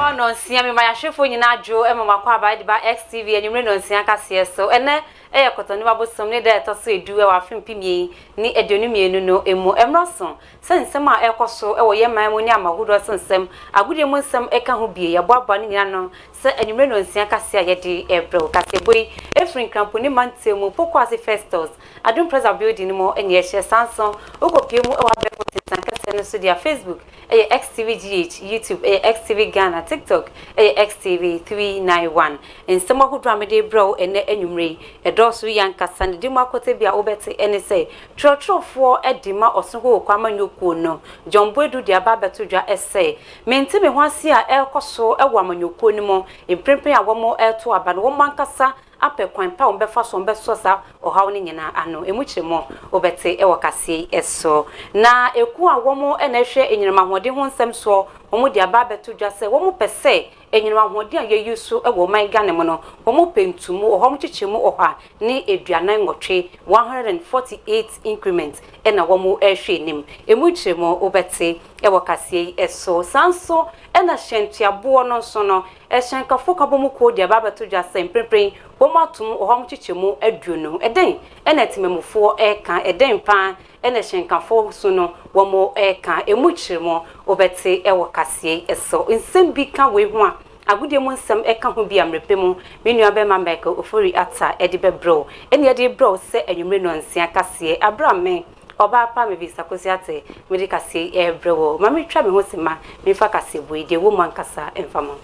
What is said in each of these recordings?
Ema no nsia me mayahwefo nyina adwo ema makwa aba de ba XTV enyumre no nsia kase so ene eyekotoni babosom ne da etoso edu e wa fempimie ni edonimienu no emu emroso sensem a ekoso e wo yeman mu ni amahudo sensem agudie mu nsem eka ho bie ye boaba ni nyina no se enyumre no nsia kase ayede ebro kase boy efrin krampo ni mantemu pokwase festos adum presa building mo enye hye sanson okopie mu e wa be potetan kase no so dia Facebook XTVGH, YouTube, XTV Ghana, TikTok, XTV 391. And some who dramedy bro and enumray a dosu yankas and Dima Kotebia Obeti and say, Trotro for Edima or Soho Kwamanyuko no, John Boydu dia Baba Tuja essay. Maintain once here El Coso, a woman you conimo, in primping a woman el to a bad woman cassa. Ape kwan pa ombefa so mbesosa ohawni nyina ano emuchemo obete ewakase eso na eku a womo enehwe enyinama hode ho nsem so omo dia ba beto dwase womo pese enyinama hode a yeyusu ewo man gane mo no womo pentumu ohom chichemu oha ni eduanan ngotwe 148 increment ena womo ehwe nim emuchemo obete ewakase eso sanso ena hyentuabo no so no ehyenkafo kabomu ko dia ba beto dwase mprenpren womatum ohom chichemu aduonu eden ena timemufo eka eden pa ena hyenkafo so no womo eka emuchiremo obete ewakase eso nsem bi ka we ho a agudie mu nsem eka ho bi amrepemu menua be mambeka ofori ata edibe bro ene edi bro se enwumre no nsia kase abrame oba pa me visa kosiate me kase ebrewo mami twa me ho sima me fa kase boide wo mankasa emfamo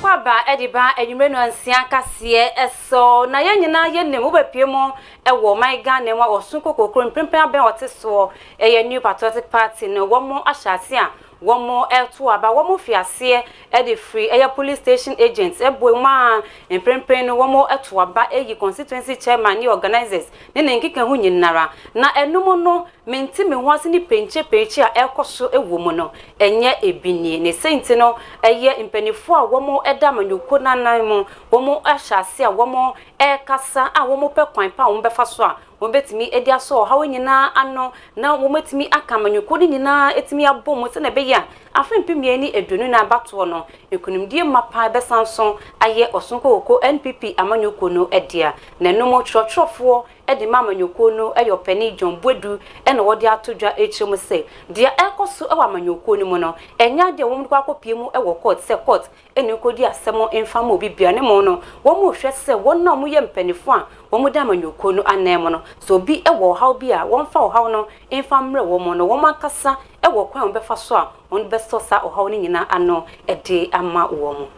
Kwaba ediba enyumre no ansia kase eso na yanyina yenem obapie mo ewo my Ghana wa osunko kokoro mpempen aben oteso eye new patriotic party no womo ahyase a womo eto aba womo fiase edi free eye police station agents eboema mpempen no womo eto aba eyi constituency chairman ni organizers ne nkeka hu nyinara na enum no menti me ho ase ni penche a ekoso ewo mu no enye ebinie ne senti no eye mpanifo a womo eda manyuko nanan mu womo ahyase a womo ekasa a womo pe kwan pa womo befa so a wombetimi edia so hawo nyina ano na wometimi akamanyuko ni nyina etimi abom se na be ya afempimie ni edunu na abato no ekunimdie mapa besanson aye osonko oko NPP amanyuko no edia na numo trofo edi mamanyuko no eyopeni John Bodu ena wode atodwa echemu se dia ekoso ewa amanyuko ni mu no enya de wom kwa akopie mu ewo court se court eni kodi asemo enfamo bibia ne mu no womo hwe se wonna mu ye mpanifo a womo da amanyuko no anem no so bi ewo haw bi a wonfa haw no enfamre womo no womo akasa ewo kwan befa so a on bestosa haw ni nyina ano ede ama womo.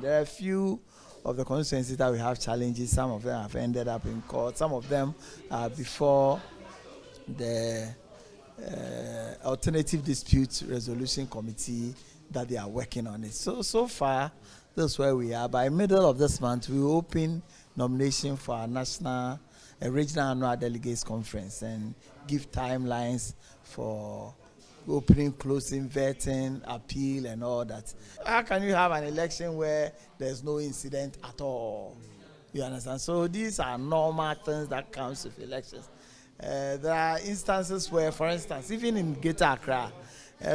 There are a few of the constituencies that we have challenges. Some of them have ended up in court. Some of them are before the Alternative Dispute Resolution Committee that they are working on it. So far, that's where we are. By middle of this month, we will open nomination for our regional annual delegates conference and give timelines for opening, closing, vetting, appeal, and all that. How can you have an election where there's no incident at all? You understand? So these are normal things that comes with elections. There are instances where, for instance, even in Greater Accra,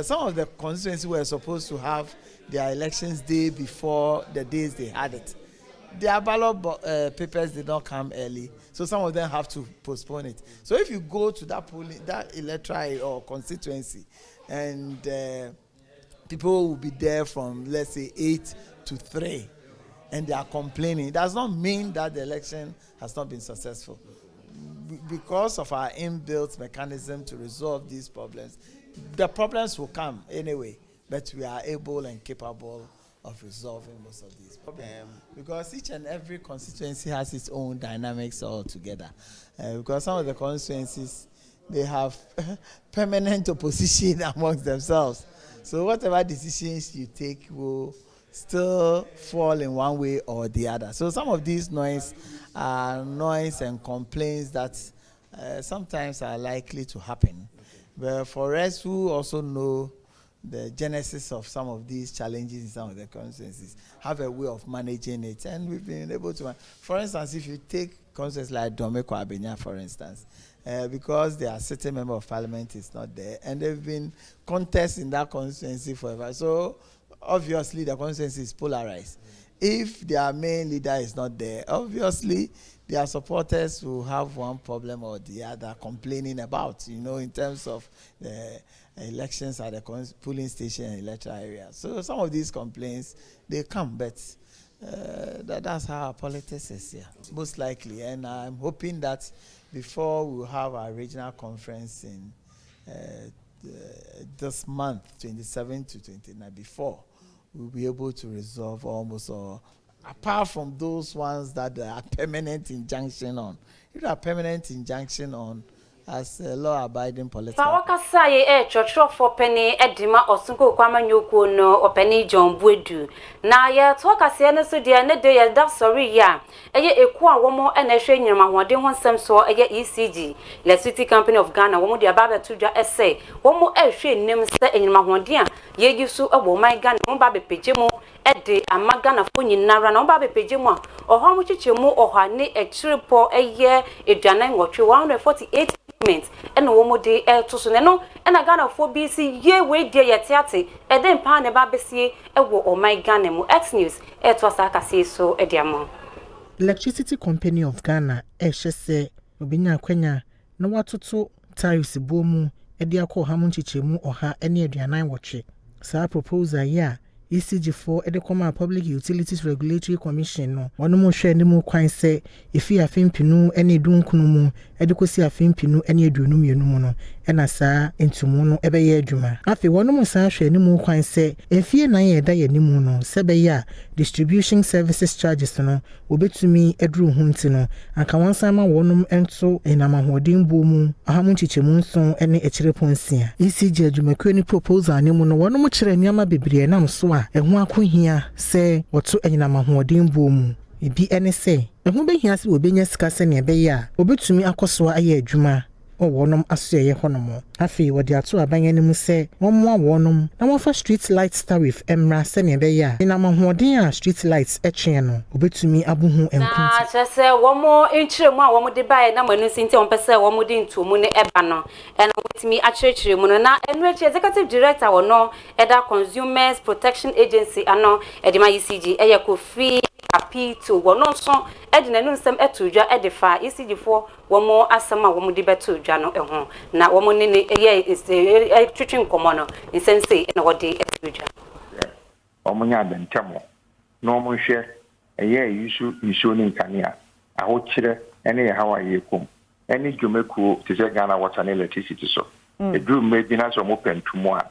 some of the constituencies were supposed to have their elections day before the days they had it. Their ballot papers did not come early, so some of them have to postpone it. So if you go to that electoral or constituency, and people will be there from, let's say, 8 to 3, and they are complaining, it does not mean that the election has not been successful. Because of our inbuilt mechanism to resolve these problems, the problems will come anyway, but we are able and capable of resolving most of these problems. Because each and every constituency has its own dynamics altogether. Because some of the constituencies, they have permanent opposition amongst themselves. So whatever decisions you take will still fall in one way or the other. So some of these noise and complaints that sometimes are likely to happen. But for us who also know the genesis of some of these challenges in some of the constituencies, have a way of managing it, and we've been able to. For instance, if you take constituencies like Domeko Abenya, for instance, because their sitting member of parliament is not there, and they've been contests in that constituency forever. So obviously the constituency is polarized. If their main leader is not there, obviously their supporters will have one problem or the other complaining about, in terms of the elections at the polling station and electoral area. So some of these complaints, they come, but that's how our politics is here, most likely. And I'm hoping that before we have our regional conference in this month, 27 to 29, before, we'll be able to resolve almost all, apart from those ones that are permanent injunction on. If there are permanent injunction on as a law-abiding political. Pawakasa ye church for penny edima osunko kwama nyoko no openi John Buedu. Na ye twakase ne so de ne de ye da sorry ya. Eye eku a womo e na hwe nyirma hode ho nsem so eye ECG, Electricity Company of Ghana, womo de ababa tudwa ese. Womo e hwe nim se enyirma hode a ye gisu ebo man Ghana mo ba bepeje mu ede amagana fo nyinara na mo ba bepeje mu a oho mo chiche mu oha ne ekiripo eye eduanan wotwe 148 and womo de to so no and a Ghana for BC ye we de yetiate e den pa ne ba besie e wo o my Ghana mu Xnews to asaka se so e diamo. Electricity Company of Ghana se obinya kwanya na watoto tariffs bomu e de akọ ha mu chichemu oha ene aduanan wotwe sa proposal ya ECG4 Edekoma Public Utilities Regulatory Commission no wonu mo hwe ne mu kwan se efi afempinu ene dunkunu mu edekosi afempinu ene aduonum yenum no ena saa entumu no ebeye adwuma afi wonu mo saa hwe ne mu kwan se efie nan ye da ye nimu no sebe ya distribution services charges no obetumi eduru hunti no anka wansan ma wonum ento enamahodin bo mu ahamu chichemu nson ene ekireponsia ECG adwumakuo ni proposal ne mu no wonu mo kire niama bebre nam so ehu akohia se woto enamahodin bo mu ebi ene se ehu behia se obenya sika se ne ebeya obetumi akoso aye adwuma wonum asoye honomo afi wodi ato abanya ne mu se wonmo wonum na wonfa street lights tariff emra se ne beya ina mahoden a street lights etwe no obetumi abuhu enkunti na chese womo enchiremu a womo de bae na manu sinti onpese womo de ntomu ne eba no ena wetimi achirechiremu no na enrechi executive director wono eda consumers protection agency ano edima ECG Kofi Apito wono so edina nu nsem etudwa edefa ECG4 womo asema womo de beto dwa no eho na womo ne eye twitwin komo no nsense na wode etudwa omunya bentemo no mo hwe eye isu ni nkania aho kire ene ye hawa ye kom ene dwumekuo tese Ghana Water and Electricity so edru mebi na so mo pentumo a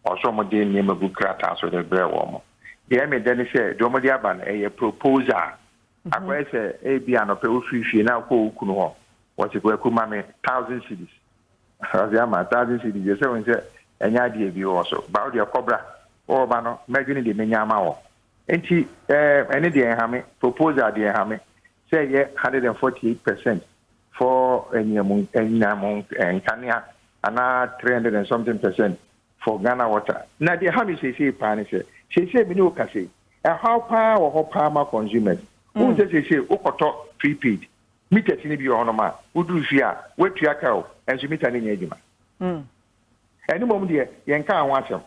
oso mo de nyema bukrata so de bre wo mo ye me de ne hwe de mo de aba na eye proposal akwa se ebi anope ofifie na akọ okunu ho wati kwa kuma me 1000 cedis azia ma 1000 cedis je se won se enya de ebi wo so ba o de cobra o ba no megini de menya ma wo enti ene de enhame proposal de enhame say ye 148% for enyamu enkania ana 300 and something percent for Ghana Water na de hami say pa ne say bi ni o kase how pa wo ho pa ma consumers who say okoto prepaid meter tini bi ono ma udu fi a wetua ka o enso meter ne nya adwuma eni mom de yenka anwo asem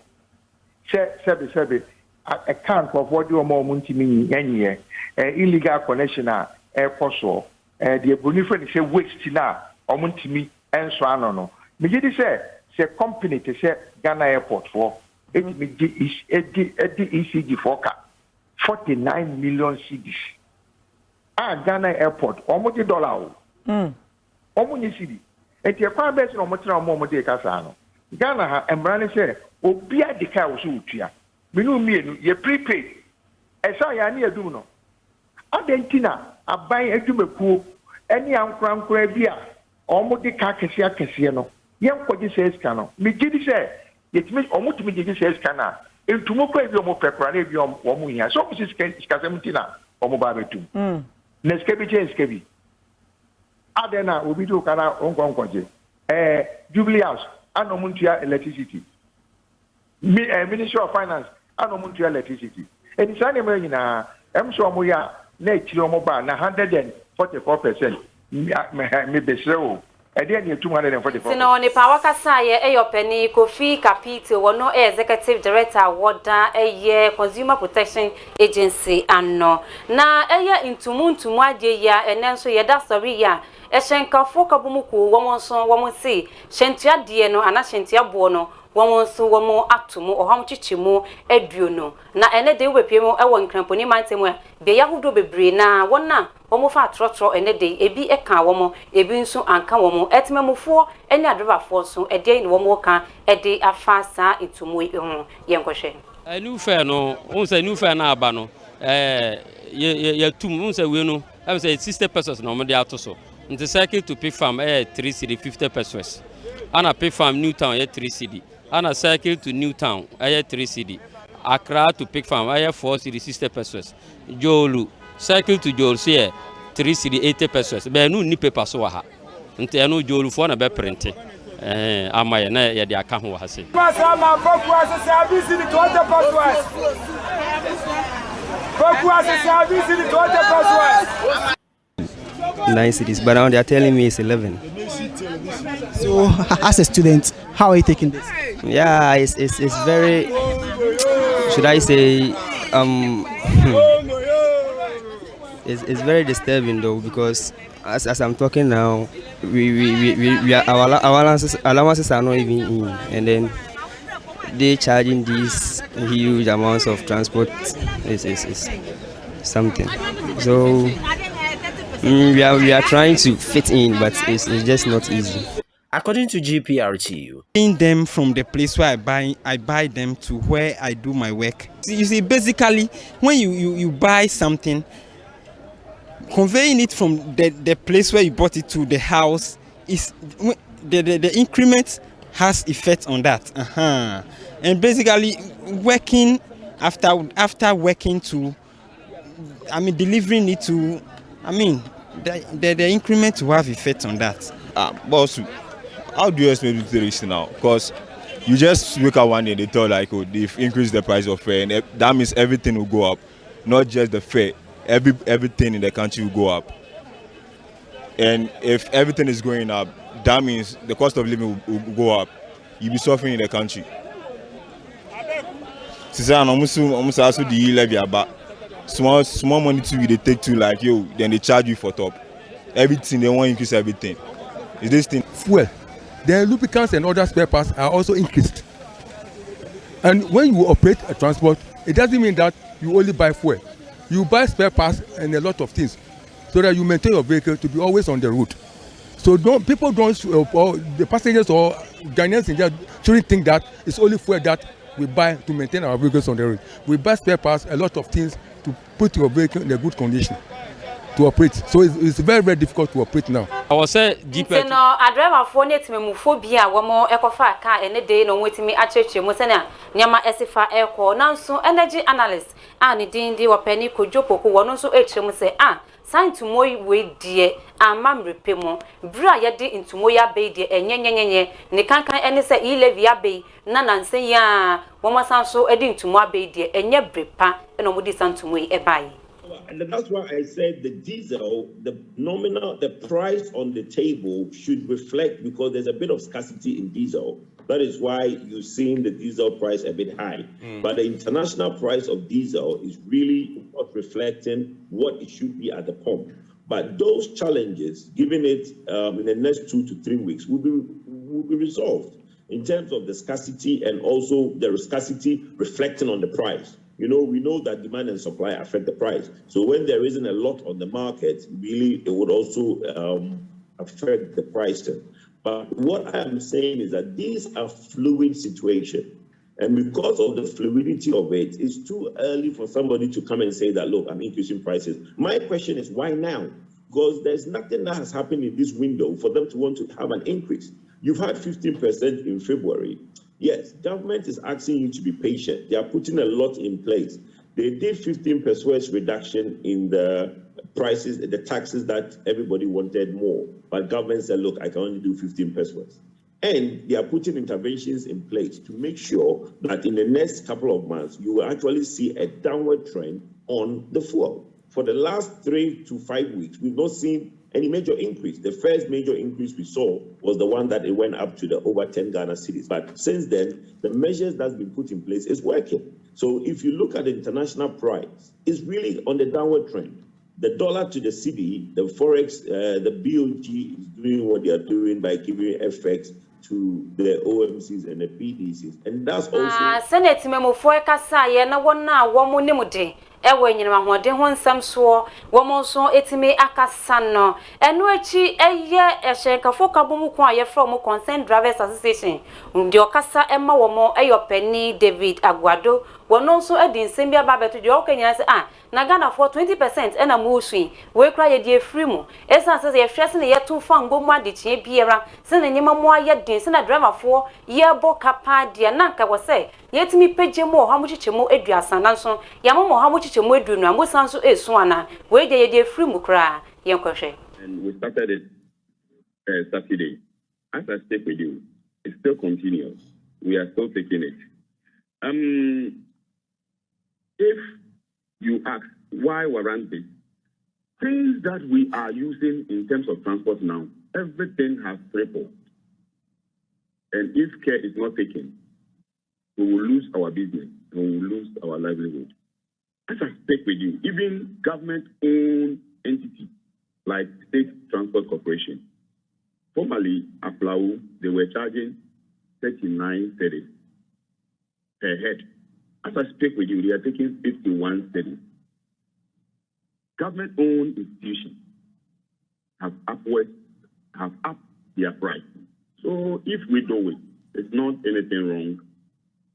sebe account of what you mo ntimi nyenye illegal connection a ekoso de bonifa ni say waste na omuntimi enso ano no me gidi say company te say Ghana Airport for it me edi ECG for ka 49 million cedis Ghana Airport almost $1 almost cedi enti kwa best no motra mo de kasa no Ghana ha emrane say obi adika wo so utua menu mienu ye prepaid esa ya na edum no adentina aban adwumakuo eni ankurankura bi a almost de ka kese no ye nkoje says kano me gidi say yetimi omutumi gidi says kana entumo kwa bi omo pekora na bi omo hia so mo sikasemutina omo ba betum Neskebi Skebi. Adena obi do kana onkonkonje. Jubilee House anomuntia electricity. Ministry of Finance and Omuntu electricity. And it's animal in I'm sure we are next year mobile 144%. Maybe so. And then you're 244. Sino ni pa wakasa ye Penny Kofi Kapito wono executive director woda Consumer Protection Agency anno na intumu ade ya enenso ye da sorry ya ehyenkafo kabumuku wonso womonse hyentua de no ana hyentua bo no wonso womo atomo oham chichimu aduono na ene de wopiem ewo nkramponi mantemu be yahudo bebre na wona womo fa trotro ene de ebi eka womo ebi nso anka womo etememufo ene adrobafo so ede ni womo ka ede afasa intumu ho yenkohwe new fair no unse new fair na aba no ye tum unse we no am say 60 pesos no mo de atoso nti cycle to pig farm 3 cedi 50 pesos ana pig farm new town 3 cedi ana cycle to new town 3 cedi Accra to pig farm 4 cedi 60 pesos Jolu cycle to Jolu say 3 cedi 80 pesos be no ni paper so ha nti eno Jolu fo na be print amaye na ye de aka ho ha se Masama Pokua service in 20 pesos 9 cities, but now they are telling me it's 11. So, as a student, how are you taking this? Yeah, it's very, should I say, it's very disturbing though, because as I'm talking now, we are, our allowances are not even in, and then they charging these huge amounts of transport is something. So we are trying to fit in, but it's just not easy. According to GPRTU, buying them from the place where I buy them to where I do my work. You see, basically, when you buy something, conveying it from the place where you bought it to the house is the increment has effect on that. And basically, working after working to, delivering it to, the increment will have effect on that. Boss, how do you expect to do this now? Because you just wake up one day, they tell like, oh, they've increased the price of fare, and that means everything will go up, not just the fare. Everything in the country will go up. And if everything is going up, that means the cost of living will go up. You'll be suffering in the country. Almost also the levy about small money too, they take to like yo, then they charge you for top. Everything they want to increase everything. Is this thing fuel? Then lubricants and other spare parts are also increased. And when you operate a transport, it doesn't mean that you only buy fuel. You buy spare parts and a lot of things, so that you maintain your vehicle to be always on the road. So people don't, or the passengers or Ghanaians in general shouldn't think that it's only fuel that we buy to maintain our vehicles on the road. We buy spare parts, a lot of things to put your vehicle in a good condition to operate. So it's very, very difficult to operate now. I was say deeper. No, I drive a phone to me phobia, one more ecofa car and a day no waiting me at church, Mosena, Nyama Esifa Airco, now so energy analyst, and Dindi or Penny Kojopo, who one also say, sign to moi way dear, and mam repemo, bra yadi into moya bay dear, and yen, ne can't any say levia bay, none say ya, one sound so adding to my bay dear, and yet brepa, and nobody sound to me a buy. And that's why I said the diesel, the price on the table should reflect, because there's a bit of scarcity in diesel. That is why you're seeing the diesel price a bit high. But the international price of diesel is really not reflecting what it should be at the pump. But those challenges, given it in the next 2 to 3 weeks, will be resolved in terms of the scarcity, and also the scarcity reflecting on the price. We know that demand and supply affect the price. So when there isn't a lot on the market, really, it would also affect the pricing. But what I'm saying is that these are fluid situations. And because of the fluidity of it, it's too early for somebody to come and say that, look, I'm increasing prices. My question is, why now? Because there's nothing that has happened in this window for them to want to have an increase. You've had 15% in February. Yes, government is asking you to be patient. They are putting a lot in place. They did 15% reduction in the prices, the taxes that everybody wanted more. But government said, look, I can only do 15%. And they are putting interventions in place to make sure that in the next couple of months, you will actually see a downward trend on the fuel. For the last 3 to 5 weeks, we've not seen any major increase. The first major increase we saw was the one that it went up to the over 10 Ghana cedis. But since then, the measures that's been put in place is working. So if you look at the international price, it's really on the downward trend. The dollar to the cedi, the forex, the BOG is doing what they are doing by giving FX to the OMCs and the PDCs, and that's also. Senate memo for kasa ye na wona wo mo ne mude ewe nyina mahode ho nsam so wo mo so etime akasa no eno achi eye ehyenkafo kabomu ko aye from Concerned Drivers Association ndi okasa ema wo mo eyopeni David Agwado wono so edi nsem bia ba beto de okanya se na Ghana for 20% ena mu osui we kra ye die free mu esa se ye hwese ne ye to fa ngbomu ade chie biera se na nyema mo aye den se na driver for ye bo kapa de na nka wo se yetimi peje mo ha mo chichemu eduasa nanso ya mo ha mo chichemu eduanu amo sanso esu ana we de ye die free mu kra ye nkohwe. And we started it Saturday. As I speak with you, it still continues. We are still taking it. If you ask why warrant this, things that we are using in terms of transport now, everything has tripled. And if care is not taken, we will lose our business and we will lose our livelihood. As I speak with you, even government-owned entities like State Transport Corporation, formerly Aflau, they were charging 39.30 per head. As I speak with you, they are taking 51.30. Government-owned institutions have upped their price. So if we do it, it's not anything wrong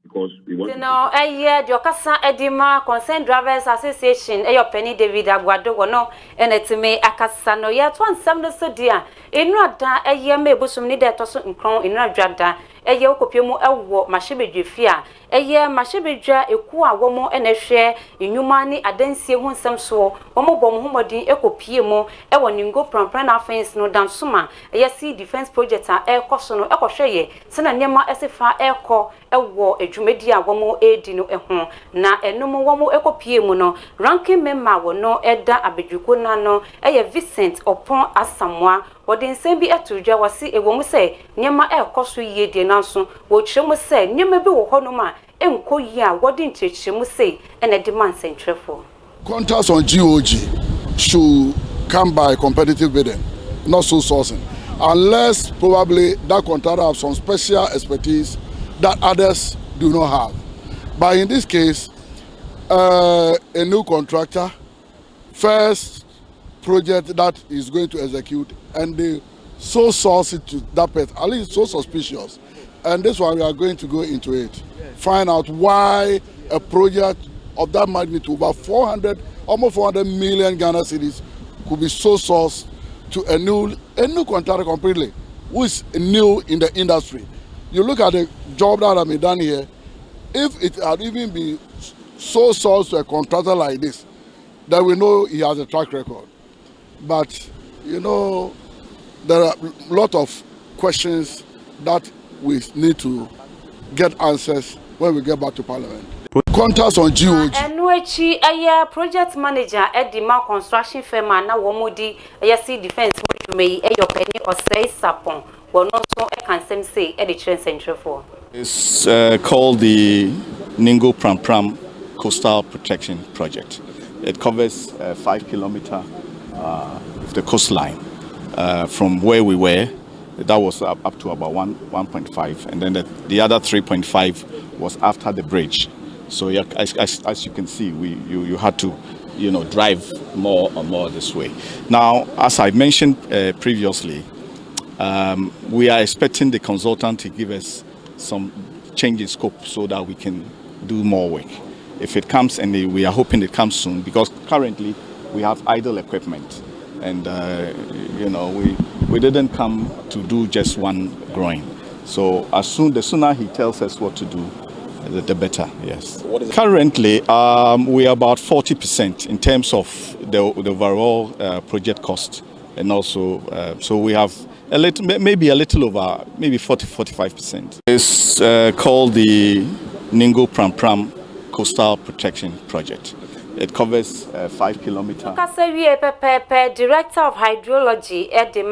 because we want to. No, the Okasa Edima Concerned Drivers Association, Penny David Agwado, no, and it's me Akasano, yet one some so dear. In Rada, a year may bosom need that also in crown in Rada. Eye okopemu ewo mashebedwefia eye mashebedwa ekua womo enehwe enwuma ni adansie ho nsem so womo bom homodin ekopie mu ewo ningo prampran na fence no dansoma eye sea defense project a ekoso no ekohweye se na nyema esefa eko ewo adwumedi a womo edi no eho na enom womo ekopie mu no ranking member wo no eda abedwuko na no eye Vincent Opon Asamwa wodin nsem bi etudwa wase ewo mu se nyema ekoso yie na so wo chemu se nyema bi wo hono ma enko yi a wodin chechemu se ena demand centrefo. Contracts on GOG should come by competitive bidding, not sole sourcing, unless probably that contractor have some special expertise that others do not have. But in this case, a new contractor, first project that is going to execute, and they so source it to that person, at least so suspicious. And this one we are going to go into it. Find out why a project of that magnitude, about 400, almost 400 million Ghana cedis, could be so sourced to a new contractor completely, who is new in the industry. You look at the job that I've done here, if it had even been so sourced to a contractor like this, then we know he has a track record. But, you know, there are a lot of questions that we need to get answers when we get back to Parliament. Contracts on GOG. Enwechi aya project manager Edima construction firm na womodi aya sea defense mei eyopeni osei sapon wono so e kan sem say e de trend central for. It's called the Ningo Pram Pram Coastal Protection Project. It covers 5 kilometers of the coastline from where we were. That was up to about 1.5, and then the other 3.5 was after the bridge. So as you can see, you had to, drive more and more this way. Now, as I mentioned previously, we are expecting the consultant to give us some change in scope so that we can do more work. If it comes, and we are hoping it comes soon, because currently we have idle equipment, and we didn't come to do just one groin. So the sooner he tells us what to do, the better. Yes. Currently, we are about 40% in terms of the overall project cost, and also so we have maybe a little over, maybe 40-45%. It's called the Ningo Pram Pram Coastal Protection Project. It covers 5 kilometers. Director of Hydrology at the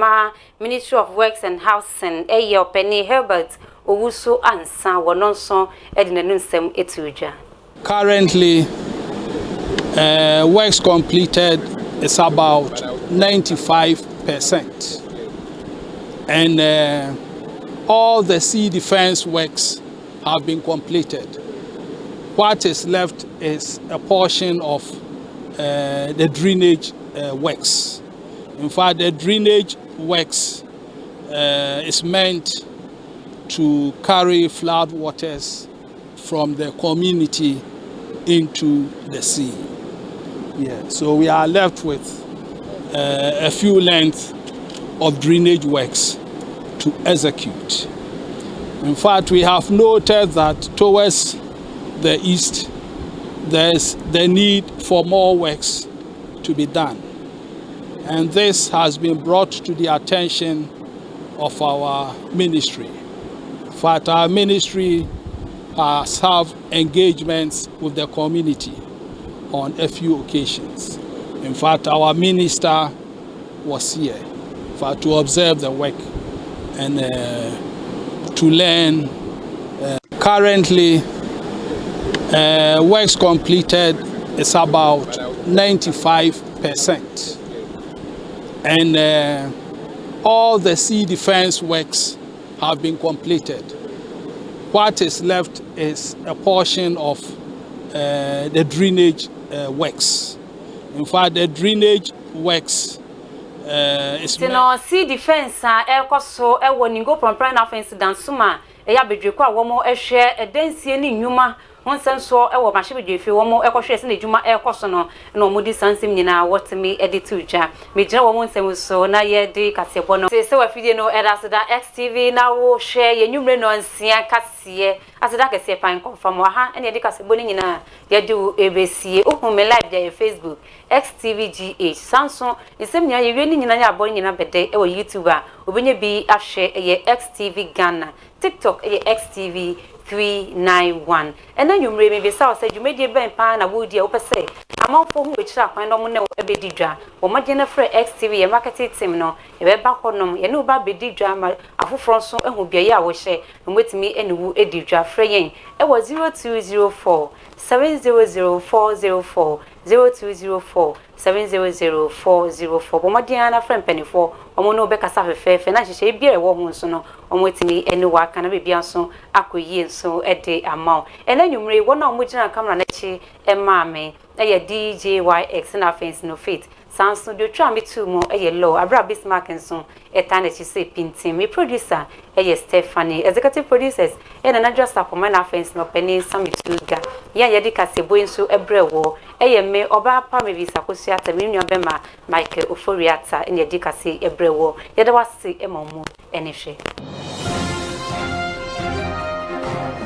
Ministry of Works and Housing, Penny Herbert Owusu Ansa Wanonson Edinensem Etuja. Currently, works completed is about 95%. And all the sea defense works have been completed. What is left is a portion of the drainage works. In fact, the drainage works is meant to carry flood waters from the community into the sea. Yeah, so we are left with a few lengths of drainage works to execute. In fact, we have noted that towards the east, there's the need for more works to be done. And this has been brought to the attention of our ministry. In fact, our ministry has had engagements with the community on a few occasions. In fact, our minister was here to observe the work and to learn. Currently, works completed is about 95%. And all the sea defense works have been completed. What is left is a portion of the drainage works. In fact, the drainage works is sea defense so Ningo Pram Pram offense dansuma bedweko a womo ehwe edansie ni nnwuma wonsem so machine bedwefi womo ekohwe se na dwuma ekoso no na omudi sansem nyina wotemi editu dwa mejira womo nsem so na ye de kasebo no se wafidie no edaseda XTV na wo hwe ye nwumre no nsia kase aseda kase pan confirm wa ha ene de kasebo ni nyina ye de ebesie ohun me live there Facebook XTVGH Samsung nsem nyina ye wi ni nyina ya abo nyina bede YouTube a obenye bi ahwe ye XTV Ghana TikTok XTV 391 and then you may be so said you made your ben pan a woody opposite amount for which are kind of bedidra or Magina Free XTV a marketing team no a back on you know about bedidra a full front so and will be a year share and with me and woo edidra fraying it was 0204 700404 0204 700404 Bomadiana friend penny for omono beka safe fe na hye bia e wo hu so no omwetimi eni wa kana bibia so akoyie so ede amount ena nwumre wona omugina camera na chi emaame eye DJYX na fence no fit Samsung do try me too mo eye low abra Bismarck nso eta na chi say pintin me producer eye Stephanie executive producers ena na just up na fence no penny samituga ya yedi kasebo nso ebrewo eye me oba pa me visa kosia ta me nua bema Michael Oforiata ene yedi kase ebrewo yeda wase emamu enehwe